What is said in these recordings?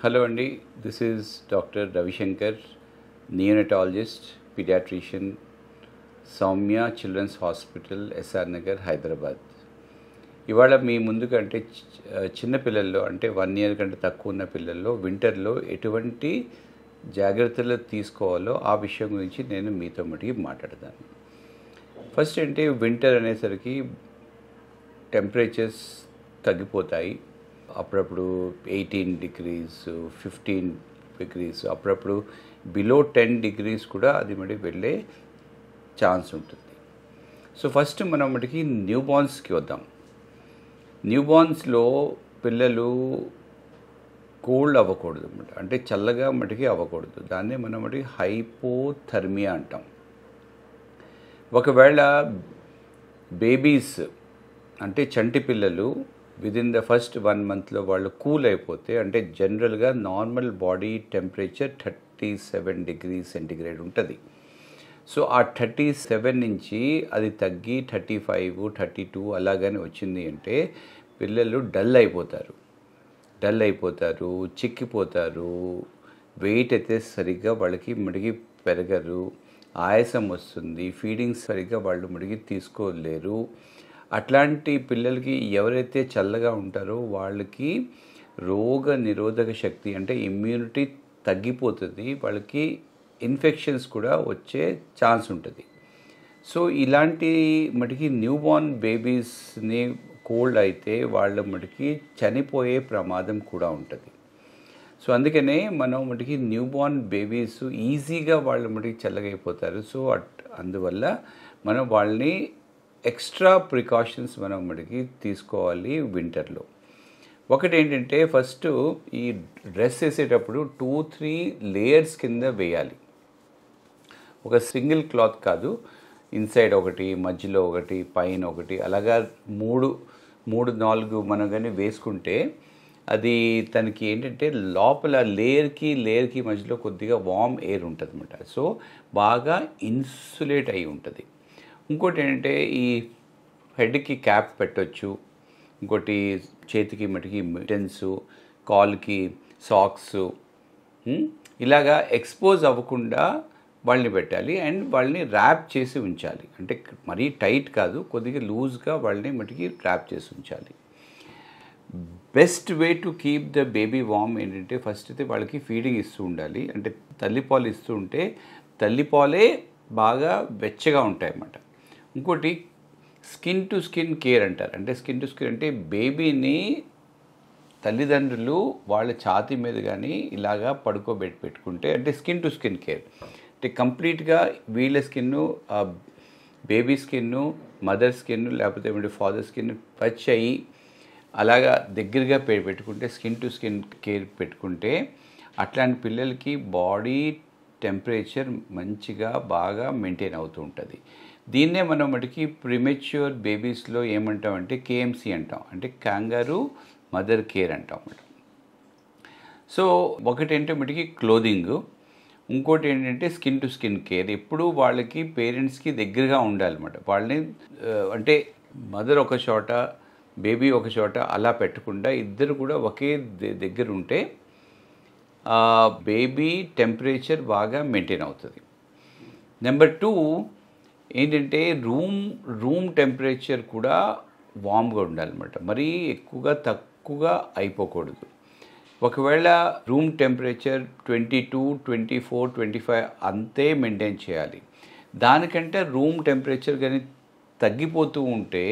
Hello, Andy. This is Dr. Ravi Shankar, neonatologist, pediatrician, Soumya Children's Hospital, SR Nagar, Hyderabad. ఇవాళ మీ ముందుకు అంటే చిన్న పిల్లల్లో అంటే 1 year కంటే తక్కువ ఉన్న పిల్లల్లో వింటర్లో ఎటువంటి జాగ్రత్తలు తీసుకోవాలో ఆ విషయం గురించి నేను మీతో మటుకి మాట్లాడతాను. ఫస్ట్ అంటే వింటర్ అనేసరికి టెంపరేచర్స్ తగ్గిపోతాయి. అప్పుడప్పుడు 18 degrees 15 degrees అప్పుడప్పుడు బిలో 10 degrees కూడా అది మరి వెళ్ళే ఛాన్స్ ఉంటుంది. సో ఫస్ట్ మనం మటుకి న్యూ బార్న్స్కి వద్దాం. న్యూ బార్న్స్లో పిల్లలు కోల్డ్ అవ్వకూడదు అన్నమాట, అంటే చల్లగా మటుకి అవ్వకూడదు. దాన్నే మనం మటుకి హైపోథర్మియా అంటాం. ఒకవేళ బేబీస్ అంటే చంటి పిల్లలు విదిన్ ద ఫస్ట్ 1 monthలో వాళ్ళు కూల్ అయిపోతే, అంటే జనరల్గా normal body temperature 37 degrees centigrade ఉంటుంది. సో ఆ 37 నుంచి అది తగ్గి 35 32 అలాగని వచ్చింది అంటే పిల్లలు డల్ అయిపోతారు, చిక్కిపోతారు, వెయిట్ అయితే సరిగ్గా వాళ్ళకి మడిగి పెరగరు, ఆయాసం వస్తుంది, ఫీడింగ్స్ సరిగ్గా వాళ్ళు మడిగి తీసుకోలేరు. అట్లాంటి పిల్లలకి ఎవరైతే చల్లగా ఉంటారో వాళ్ళకి రోగ నిరోధక శక్తి అంటే ఇమ్యూనిటీ తగ్గిపోతుంది, వాళ్ళకి ఇన్ఫెక్షన్స్ కూడా వచ్చే ఛాన్స్ ఉంటుంది. సో ఇలాంటి మటుకి న్యూ బార్న్ బేబీస్ని కోల్డ్ అయితే వాళ్ళ మటుకి చనిపోయే ప్రమాదం కూడా ఉంటుంది. సో అందుకనే మనం మటుకి న్యూ బార్న్ బేబీస్ ఈజీగా వాళ్ళ మటుకి చల్లగైపోతారు. సో అందువల్ల మనం వాళ్ళని ఎక్స్ట్రా ప్రికాషన్స్ మనం మటుకి తీసుకోవాలి వింటర్లో. ఒకటి ఏంటంటే ఫస్ట్ ఈ డ్రెస్ వేసేటప్పుడు 2-3 layers కింద వేయాలి. ఒక సింగిల్ క్లాత్ కాదు, ఇన్సైడ్ ఒకటి, మధ్యలో ఒకటి, పైన ఒకటి, అలాగా 3-4 మనం కానీ వేసుకుంటే అది తనకి ఏంటంటే లోపల లేయర్కి మధ్యలో కొద్దిగా వార్మ్ ఎయిర్ ఉంటుంది అన్నమాట. సో బాగా ఇన్సులేట్ అయి ఉంటుంది. ఇంకోటి ఏంటంటే ఈ హెడ్కి క్యాప్ పెట్టవచ్చు, ఇంకోటి చేతికి మటుకి మిటన్స్, కాల్కి సాక్స్, ఇలాగా ఎక్స్పోజ్ అవ్వకుండా వాళ్ళని పెట్టాలి. అండ్ వాళ్ళని ర్యాప్ చేసి ఉంచాలి, అంటే మరీ టైట్ కాదు, కొద్దిగా లూజ్గా వాళ్ళని మటుకి ర్యాప్ చేసి ఉంచాలి. Best way to keep the baby warm ఏంటంటే ఫస్ట్ అయితే వాళ్ళకి ఫీడింగ్ ఇస్తూ ఉండాలి. అంటే తల్లిపాలు ఇస్తూ ఉంటే తల్లిపాలే బాగా వెచ్చగా ఉంటాయి అన్నమాట. ఇంకోటి స్కిన్ టు స్కిన్ కేర్ అంటారు. అంటే స్కిన్ టు స్కిన్ అంటే బేబీని తల్లిదండ్రులు వాళ్ళ ఛాతీ మీద కానీ ఇలాగా పెట్టుకుంటే అంటే స్కిన్ టు స్కిన్ కేర్ అంటే కంప్లీట్గా వీళ్ళ స్కిన్ను, బేబీ స్కిన్ను, మదర్ స్కిన్ లేకపోతే ఫాదర్ స్కిన్ టచ్ అయ్యి అలాగా దగ్గరగా పెట్టుకుంటే స్కిన్ టు స్కిన్ కేర్ పెట్టుకుంటే అట్లాంటి పిల్లలకి బాడీ టెంపరేచర్ మంచిగా బాగా మెయింటైన్ అవుతూ ఉంటుంది. దీన్నే మనం మటుకి ప్రిమెచ్యూర్ బేబీస్లో ఏమంటామంటే KMC అంటాం, అంటే కంగారూ మదర్ కేర్ అంటాం అన్నమాట. సో ఒకటంటే మటుకి క్లోదింగ్, ఇంకోటి ఏంటంటే స్కిన్ టు స్కిన్ కేర్. ఎప్పుడు వాళ్ళకి పేరెంట్స్కి దగ్గరగా ఉండాలన్నమాట. వాళ్ళని అంటే మదర్ ఒక చోట బేబీ ఒక చోట అలా పెట్టకుండా ఇద్దరు కూడా ఒకే దగ్గర ఉంటే బేబీ టెంపరేచర్ బాగా మెయింటైన్ అవుతుంది. నెంబర్ 2 ఏంటంటే రూమ్ టెంపరేచర్ కూడా వామ్గా ఉండాలన్నమాట. మరీ తక్కువగా అయిపోకూడదు. ఒకవేళ రూమ్ టెంపరేచర్ 22, 24, 25 అంతే మెయింటైన్ చేయాలి. దానికంటే రూమ్ టెంపరేచర్ కానీ తగ్గిపోతూ ఉంటే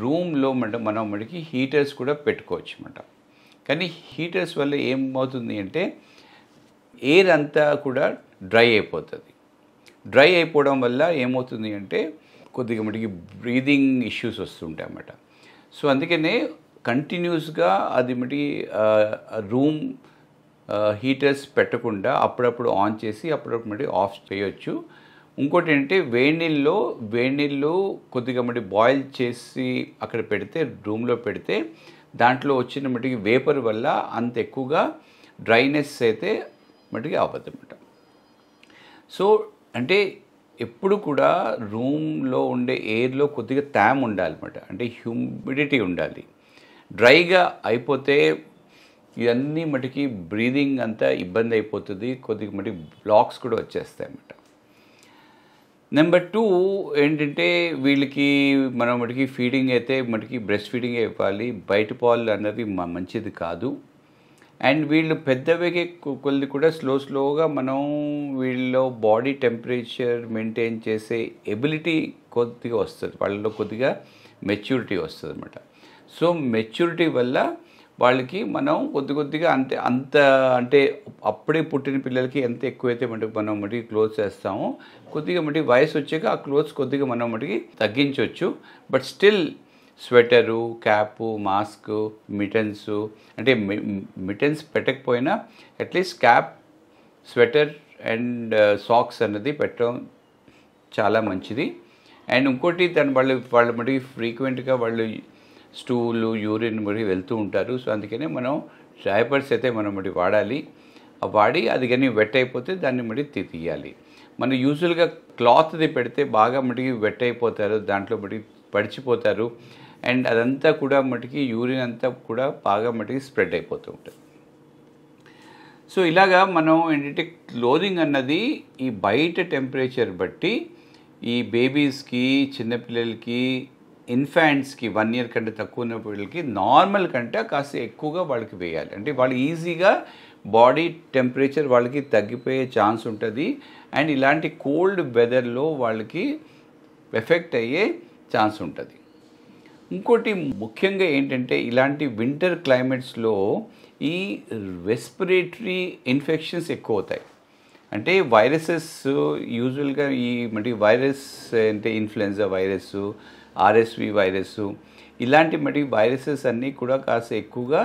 రూమ్లో మనం మనకి హీటర్స్ కూడా పెట్టుకోవచ్చు అన్నమాట. కానీ హీటర్స్ వల్ల ఏమవుతుంది అంటే ఎయిర్ అంతా కూడా డ్రై అయిపోతుంది. డ్రై అయిపోవడం వల్ల ఏమవుతుంది అంటే కొద్దిగా మటుకి బ్రీదింగ్ ఇష్యూస్ వస్తుంటాయి అన్నమాట. సో అందుకనే కంటిన్యూస్గా అది మటుకి రూమ్ హీటర్స్ పెట్టకుండా అప్పుడప్పుడు ఆన్ చేసి అప్పుడప్పుడు మటుకి ఆఫ్ చేయొచ్చు. ఇంకోటి ఏంటంటే వేడి నీళ్ళు కొద్దిగా మటుకి బాయిల్ చేసి అక్కడ పెడితే, రూమ్లో పెడితే దాంట్లో వచ్చిన మటుకి వేపర్ వల్ల అంత ఎక్కువగా డ్రైనెస్ అయితే మటుకి అవ్వదు అన్నమాట. సో అంటే ఎప్పుడు కూడా రూమ్లో ఉండే ఎయిర్లో కొద్దిగా ఉండాలన్నమాట, అంటే హ్యూమిడిటీ ఉండాలి. డ్రైగా అయిపోతే ఇవన్నీ మటుకి బ్రీదింగ్ అంతా ఇబ్బంది అయిపోతుంది, కొద్దిగా మటుకి బ్లాక్స్ కూడా వచ్చేస్తాయి అన్నమాట. నెంబర్ 2 ఏంటంటే వీళ్ళకి మనం మటుకి ఫీడింగ్ అయితే మటుకి బ్రెస్ట్ ఫీడింగ్ ఇవ్వాలి, బయట పాలు అన్నది మంచిది కాదు. అండ్ వీళ్ళు పెద్దవిగే కొద్ది కూడా స్లోగా మనం వీళ్ళలో బాడీ టెంపరేచర్ మెయింటైన్ చేసే ఎబిలిటీ కొద్దిగా వస్తుంది, వాళ్ళలో కొద్దిగా మెచ్యూరిటీ వస్తుంది అన్నమాట. సో మెచ్యూరిటీ వల్ల వాళ్ళకి మనం కొద్దిగా అంటే అప్పుడే పుట్టిన పిల్లలకి ఎంత ఎక్కువైతే మనం మటుకి క్లోత్స్ వేస్తామో కొద్దిగా మటుకి వయసు వచ్చాక ఆ క్లోత్స్ కొద్దిగా మనం మటుకి తగ్గించవచ్చు. But still sweater, cap, mask, mittens, అంటే మిటన్స్ పెట్టకపోయినా at least cap, sweater and socks అన్నది పెట్టడం చాలా మంచిది. అండ్ ఇంకోటి వాళ్ళు మటుకి ఫ్రీక్వెంట్గా వాళ్ళు స్టూలు, యూరిన్ మరి వెళ్తూ ఉంటారు. సో అందుకనే మనం డైపర్స్ అయితే మనం మటుకి వాడి అది కానీ వెట్ అయిపోతే దాన్ని మటుకి తీయాలి. మనం యూజువల్గా క్లాత్ది పెడితే బాగా మటుకి వెట్ అయిపోతారు, దాంట్లో మటుకి పడిచిపోతారు. అండ్ అదంతా కూడా మటుకి యూరిన్ అంతా కూడా బాగా మటుకి స్ప్రెడ్ అయిపోతూ ఉంటుంది. సో ఇలాగా మనం ఏంటంటే క్లోదింగ్ అన్నది ఈ బయట టెంపరేచర్ బట్టి ఈ బేబీస్కి, చిన్నపిల్లలకి, ఇన్ఫాంట్స్కి 1 year కంటే తక్కువ ఉన్న పిల్లలకి నార్మల్ కంటే కాస్త ఎక్కువగా వాళ్ళకి వేయాలి. అంటే వాళ్ళు ఈజీగా బాడీ టెంపరేచర్ వాళ్ళకి తగ్గిపోయే ఛాన్స్ ఉంటుంది. అండ్ ఇలాంటి కోల్డ్ వెదర్లో వాళ్ళకి ఎఫెక్ట్ అయ్యే ఛాన్స్ ఉంటుంది. ఇంకోటి ముఖ్యంగా ఏంటంటే ఇలాంటి వింటర్ క్లైమేట్స్లో ఈ రెస్పిరేటరీ ఇన్ఫెక్షన్స్ ఎక్కువ అవుతాయి. అంటే వైరసెస్ యూజువల్గా ఈ వైరస్ అంటే ఇన్ఫ్లుయెన్జా వైరస్, ఆర్ఎస్వి వైరస్, ఇలాంటి వైరసెస్ అన్నీ కూడా కాస్త ఎక్కువగా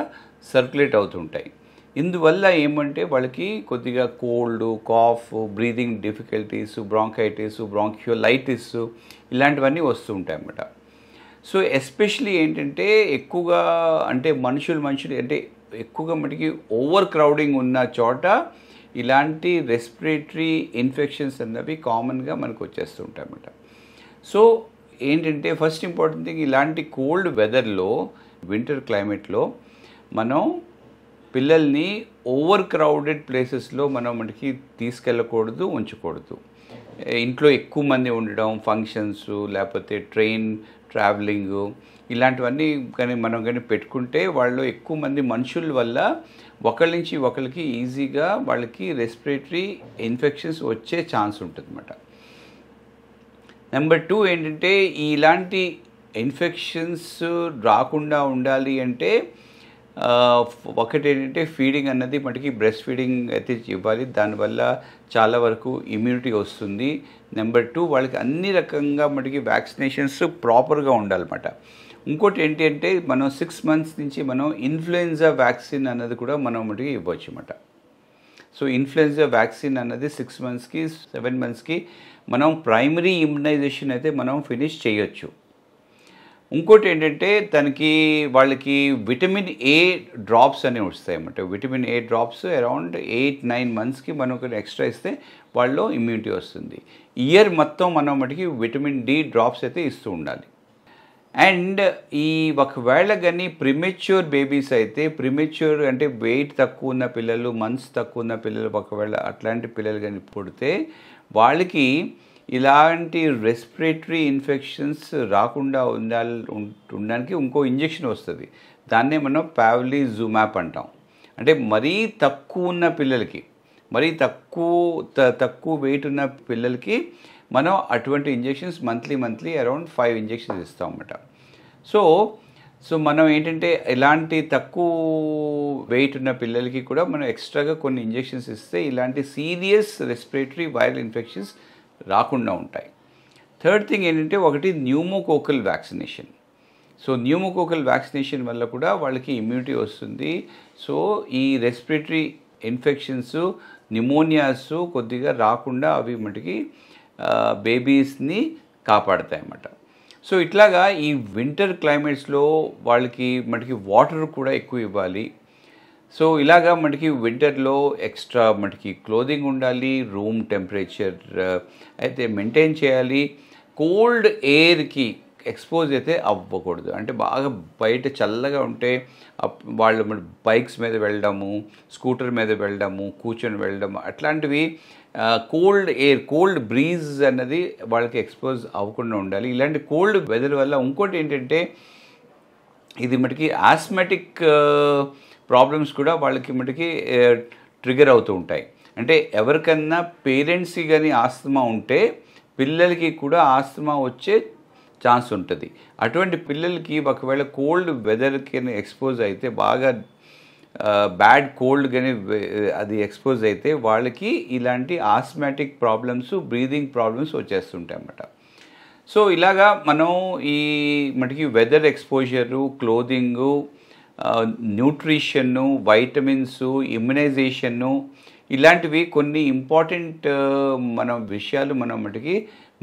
సర్క్యులేట్ అవుతుంటాయి. ఇందువల్ల ఏమంటే వాళ్ళకి కొద్దిగా cold, cough, breathing difficulties, bronchitis, bronchiolitis ఇలాంటివన్నీ వస్తూ ఉంటాయి అన్నమాట. సో ఎస్పెషలీ ఏంటంటే ఎక్కువగా అంటే మనుషులు అంటే ఎక్కువగా మటుకి ఓవర్ క్రౌడింగ్ ఉన్న చోట ఇలాంటి రెస్పిరేటరీ ఇన్ఫెక్షన్స్ అన్నవి కామన్గా మనకు వచ్చేస్తుంటాయి అన్నమాట. సో ఏంటంటే ఫస్ట్ ఇంపార్టెంట్ థింగ్, ఇలాంటి కోల్డ్ వెదర్లో, వింటర్ క్లైమేట్లో మనం పిల్లల్ని ఓవర్ క్రౌడెడ్ ప్లేసెస్లో మనం మనకి తీసుకెళ్ళకూడదు, ఉంచకూడదు. ఇంట్లో ఎక్కువ మంది ఉండడం, ఫంక్షన్స్, లేకపోతే ట్రైన్ ట్రావెలింగ్ ఇలాంటివన్నీ కానీ పెట్టుకుంటే వాళ్ళు ఎక్కువ మంది మనుషుల వల్ల ఒకరి నుంచి ఒకరికి ఈజీగా వాళ్ళకి రెస్పిరేటరీ ఇన్ఫెక్షన్స్ వచ్చే ఛాన్స్ ఉంటుంది అన్నమాట. నెంబర్ 2 ఏంటంటే ఇలాంటి ఇన్ఫెక్షన్స్ రాకుండా ఉండాలి అంటే ఒకటి ఏంటంటే ఫీడింగ్ అన్నది మటుకి బ్రెస్ట్ ఫీడింగ్ అయితే ఇవ్వాలి, దానివల్ల చాలా వరకు ఇమ్యూనిటీ వస్తుంది. నెంబర్ 2 వాళ్ళకి అన్ని రకంగా మటుకి వ్యాక్సినేషన్స్ ప్రాపర్గా ఉండాలన్నమాట. ఇంకోటి ఏంటి అంటే మనం 6 months నుంచి మనం ఇన్ఫ్లుయెన్జా వ్యాక్సిన్ అన్నది కూడా మనం మటుకి ఇవ్వచ్చు అన్నమాట. సో ఇన్ఫ్లుయెన్జా వ్యాక్సిన్ అన్నది 6 monthsకి 7 monthsకి మనం ప్రైమరీ ఇమ్యునైజేషన్ అయితే మనం ఫినిష్ చేయొచ్చు. ఇంకోటి ఏంటంటే వాళ్ళకి విటమిన్ ఏ డ్రాప్స్ అనేవి వస్తాయి అన్నమాట. విటమిన్ ఏ డ్రాప్స్ అరౌండ్ 8-9 monthsకి మనం ఎక్స్ట్రా ఇస్తే వాళ్ళలో ఇమ్యూనిటీ వస్తుంది. ఇయర్ మొత్తం మనం మటుకి విటమిన్ డి డ్రాప్స్ అయితే ఇస్తూ ఉండాలి. అండ్ ఒకవేళ కానీ ప్రిమెచ్యూర్ బేబీస్ అయితే, ప్రిమెచ్యూర్ అంటే వెయిట్ తక్కువ ఉన్న పిల్లలు, మంత్స్ తక్కువ ఉన్న పిల్లలు, ఒకవేళ అట్లాంటి పిల్లలు కానీ పుడితే వాళ్ళకి ఇలాంటి రెస్పిరేటరీ ఇన్ఫెక్షన్స్ రాకుండా ఉండడానికి ఇంకో ఇంజెక్షన్ వస్తుంది. దాన్నే మనం పావ్లిజుమాబ్ అంటాం. అంటే మరీ తక్కువ ఉన్న పిల్లలకి, మరీ తక్కువ వెయిట్ ఉన్న పిల్లలకి మనం అటువంటి ఇంజెక్షన్స్ మంత్లీ అరౌండ్ 5 injections ఇస్తాం అన్నమాట. సో మనం ఏంటంటే ఇలాంటి తక్కువ వెయిట్ ఉన్న పిల్లలకి కూడా మనం ఎక్స్ట్రాగా కొన్ని ఇంజెక్షన్స్ ఇస్తే ఇలాంటి సీరియస్ రెస్పిరేటరీ వైరల్ ఇన్ఫెక్షన్స్ రాకుండా ఉంటాయి. థర్డ్ థింగ్ ఏంటంటే ఒకటి pneumococcal vaccination. So pneumococcal vaccination వల్ల కూడా వాళ్ళకి ఇమ్యూనిటీ వస్తుంది. సో ఈ రెస్పిరేటరీ ఇన్ఫెక్షన్స్, న్యూమోనియాస్ కొద్దిగా రాకుండా అవి మటుకి బేబీస్ని కాపాడతాయి అన్నమాట. సో ఇట్లాగా ఈ వింటర్ క్లైమేట్స్లో వాళ్ళకి మటుకి వాటర్ కూడా ఎక్కువ ఇవ్వాలి. సో ఇలాగా మనకి వింటర్లో ఎక్స్ట్రా మనకి క్లోదింగ్ ఉండాలి, రూమ్ టెంపరేచర్ అయితే మెయింటైన్ చేయాలి. కోల్డ్ ఎయిర్కి ఎక్స్పోజ్ అయితే అవ్వకూడదు. అంటే బాగా బయట చల్లగా ఉంటే వాళ్ళు బైక్స్ మీద వెళ్ళడము, స్కూటర్ మీద వెళ్ళడము, కూర్చొని వెళ్ళడము అట్లాంటివి కోల్డ్ ఎయిర్, కోల్డ్ బ్రీజ్ అన్నది వాళ్ళకి ఎక్స్పోజ్ అవ్వకుండా ఉండాలి. ఇలాంటి కోల్డ్ వెదర్ వల్ల ఇంకోటి ఏంటంటే ఇది మటుకి ఆస్మాటిక్ ప్రాబ్లమ్స్ కూడా వాళ్ళకి మటుకి ట్రిగర్ అవుతూ ఉంటాయి. అంటే ఎవరికన్నా పేరెంట్స్కి కానీ ఆస్తమా ఉంటే పిల్లలకి కూడా ఆస్తమా వచ్చే ఛాన్స్ ఉంటుంది. అటువంటి పిల్లలకి ఒకవేళ కోల్డ్ వెదర్కి ఎక్స్పోజ్ అయితే, బాగా బ్యాడ్ కోల్డ్ కానీ అది ఎక్స్పోజ్ అయితే వాళ్ళకి ఇలాంటి ఆస్మాటిక్ ప్రాబ్లమ్స్, బ్రీదింగ్ ప్రాబ్లమ్స్ వచ్చేస్తుంటాయి అన్నమాట. సో ఇలాగా మనం ఈ మటుకి వెదర్ ఎక్స్పోజరు, క్లోదింగు, న్యూట్రిషన్ను, వైటమిన్స్, ఇమ్యునైజేషన్ను ఇలాంటివి కొన్ని ఇంపార్టెంట్ విషయాలు మనం మటుకి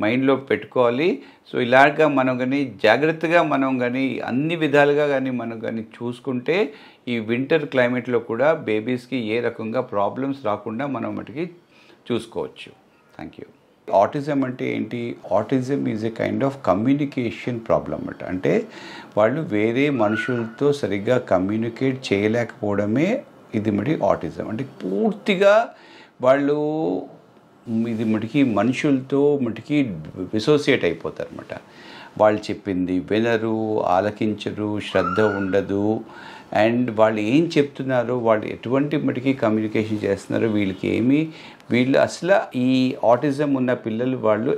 మైండ్లో పెట్టుకోవాలి. సో ఇలాగా మనం కానీ జాగ్రత్తగా మనం కానీ అన్ని విధాలుగా కానీ మనం కానీ చూసుకుంటే ఈ వింటర్ క్లైమేట్లో కూడా బేబీస్కి ఏ రకంగా ప్రాబ్లమ్స్ రాకుండా మనం మటుకి చూసుకోవచ్చు. Thank you. ఆటిజం అంటే ఏంటి? Autism is a kind of communication problem అన్నమాట. అంటే వాళ్ళు వేరే మనుషులతో సరిగ్గా కమ్యూనికేట్ చేయలేకపోవడమే ఇది మటుకి ఆటిజం. అంటే పూర్తిగా వాళ్ళు ఇది మటుకి మనుషులతో మటుకి అసోసియేట్ అయిపోతారు అన్నమాట. వాళ్ళు చెప్పింది వినరు, ఆలకించరు, శ్రద్ధ ఉండదు. అండ్ వాళ్ళు ఏం చెప్తున్నారో, వాళ్ళు ఎటువంటి మటుకి కమ్యూనికేషన్ చేస్తున్నారో వీళ్ళు అసలు ఈ ఆటిజం ఉన్న పిల్లలు వాళ్ళు